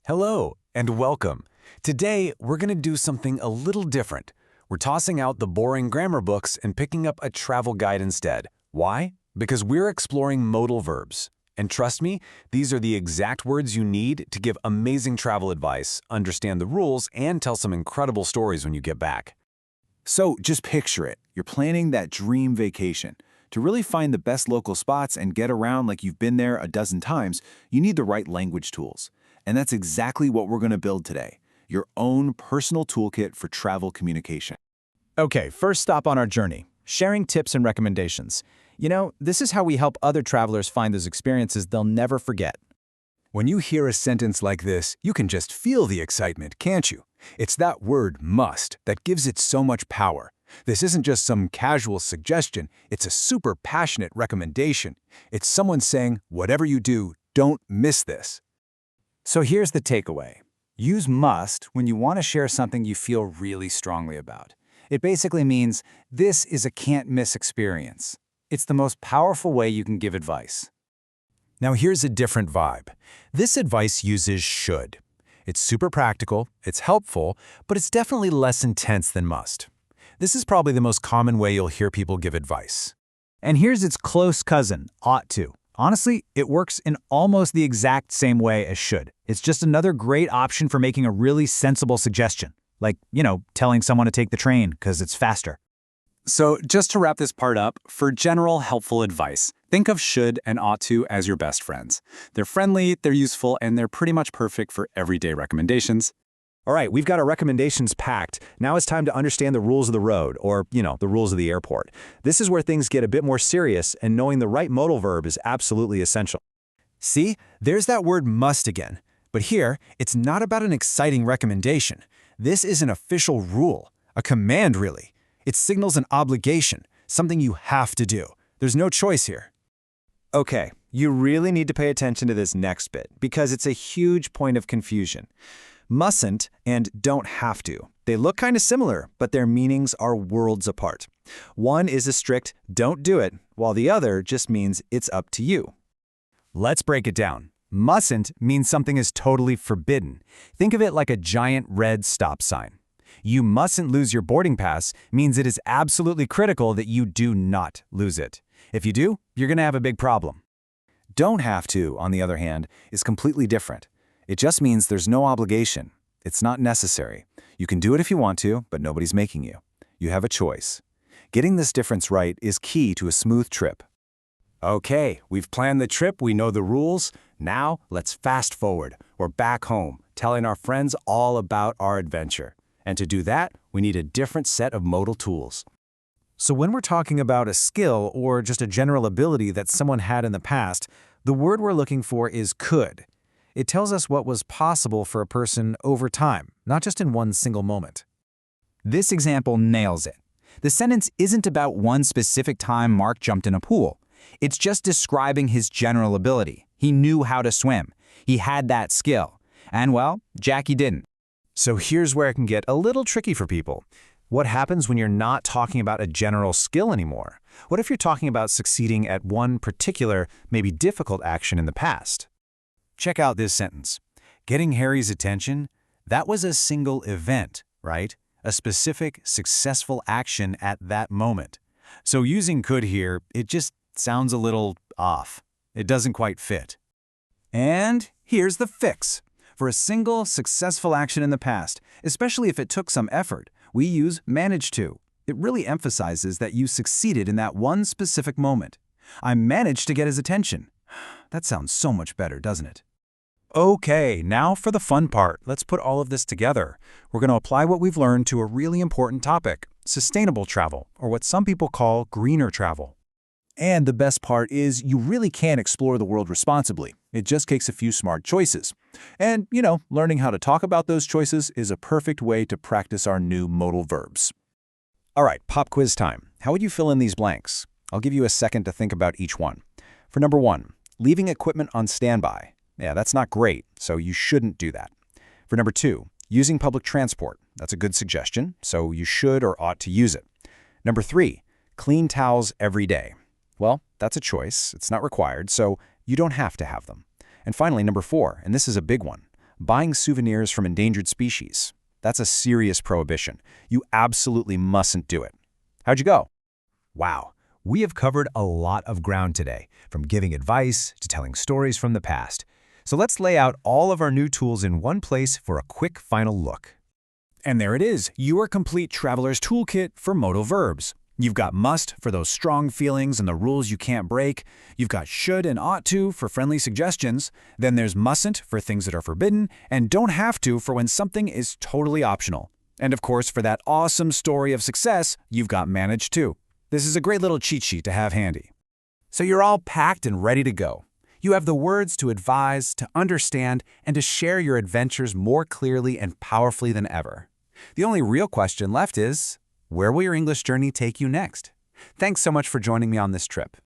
Hello and welcome. Today, we're going to do something a little different. We're tossing out the boring grammar books and picking up a travel guide instead. Why? Because we're exploring modal verbs. And trust me, these are the exact words you need to give amazing travel advice, understand the rules, and tell some incredible stories when you get back. So just picture it. You're planning that dream vacation. To really find the best local spots and get around like you've been there a dozen times, you need the right language tools. And that's exactly what we're going to build today, your own personal toolkit for travel communication. Okay, first stop on our journey, sharing tips and recommendations. You know, this is how we help other travelers find those experiences they'll never forget. When you hear a sentence like this, you can just feel the excitement, can't you? It's that word must that gives it so much power. This isn't just some casual suggestion, it's a super passionate recommendation. It's someone saying, whatever you do, don't miss this. So here's the takeaway. Use must when you want to share something you feel really strongly about. It basically means this is a can't-miss experience. It's the most powerful way you can give advice. Now here's a different vibe. This advice uses should. It's super practical, it's helpful, but it's definitely less intense than must. This is probably the most common way you'll hear people give advice. And here's its close cousin, ought to. Honestly, it works in almost the exact same way as should. It's just another great option for making a really sensible suggestion. Like, telling someone to take the train because it's faster. So just to wrap this part up, for general helpful advice, think of should and ought to as your best friends. They're friendly, they're useful, and they're pretty much perfect for everyday recommendations. All right, we've got our recommendations packed. Now it's time to understand the rules of the road, or, the rules of the airport. This is where things get a bit more serious, and knowing the right modal verb is absolutely essential. See, there's that word must again. But here, it's not about an exciting recommendation. This is an official rule, a command really. It signals an obligation, something you have to do. There's no choice here. Okay, you really need to pay attention to this next bit, because it's a huge point of confusion. Mustn't and don't have to. They look kind of similar, but their meanings are worlds apart. One is a strict don't do it, while the other just means it's up to you. Let's break it down. Mustn't means something is totally forbidden. Think of it like a giant red stop sign. You mustn't lose your boarding pass means it is absolutely critical that you do not lose it. If you do, you're going to have a big problem. Don't have to, on the other hand, is completely different. It just means there's no obligation. It's not necessary. You can do it if you want to, but nobody's making you. You have a choice. Getting this difference right is key to a smooth trip. Okay, we've planned the trip, we know the rules. Now, let's fast forward. We're back home, telling our friends all about our adventure. And to do that, we need a different set of modal tools. So when we're talking about a skill or just a general ability that someone had in the past, the word we're looking for is could. It tells us what was possible for a person over time, not just in one single moment. This example nails it. The sentence isn't about one specific time Mark jumped in a pool. It's just describing his general ability. He knew how to swim. He had that skill. And well, Jackie didn't. So here's where it can get a little tricky for people. What happens when you're not talking about a general skill anymore? What if you're talking about succeeding at one particular, maybe difficult action in the past? Check out this sentence. Getting Harry's attention, that was a single event, right? A specific, successful action at that moment. So using could here, it just sounds a little off. It doesn't quite fit. And here's the fix. For a single, successful action in the past, especially if it took some effort, we use managed to. It really emphasizes that you succeeded in that one specific moment. I managed to get his attention. That sounds so much better, doesn't it? Okay, now for the fun part. Let's put all of this together. We're going to apply what we've learned to a really important topic, sustainable travel, or what some people call greener travel. And the best part is you really can explore the world responsibly. It just takes a few smart choices. And, learning how to talk about those choices is a perfect way to practice our new modal verbs. All right, pop quiz time. How would you fill in these blanks? I'll give you a second to think about each one. For number 1, leaving equipment on standby. Yeah, that's not great, so you shouldn't do that. For number 2, using public transport. That's a good suggestion, so you should or ought to use it. Number 3, clean towels every day. Well, that's a choice. It's not required, so you don't have to have them. And finally, number 4, and this is a big one, buying souvenirs from endangered species. That's a serious prohibition. You absolutely mustn't do it. How'd you go? Wow, we have covered a lot of ground today, from giving advice to telling stories from the past. So let's lay out all of our new tools in one place for a quick final look. And there it is, your complete traveler's toolkit for modal verbs. You've got must for those strong feelings and the rules you can't break. You've got should and ought to for friendly suggestions. Then there's mustn't for things that are forbidden, and don't have to for when something is totally optional. And of course, for that awesome story of success, you've got manage too. This is a great little cheat sheet to have handy. So you're all packed and ready to go. You have the words to advise, to understand, and to share your adventures more clearly and powerfully than ever. The only real question left is, where will your English journey take you next? Thanks so much for joining me on this trip.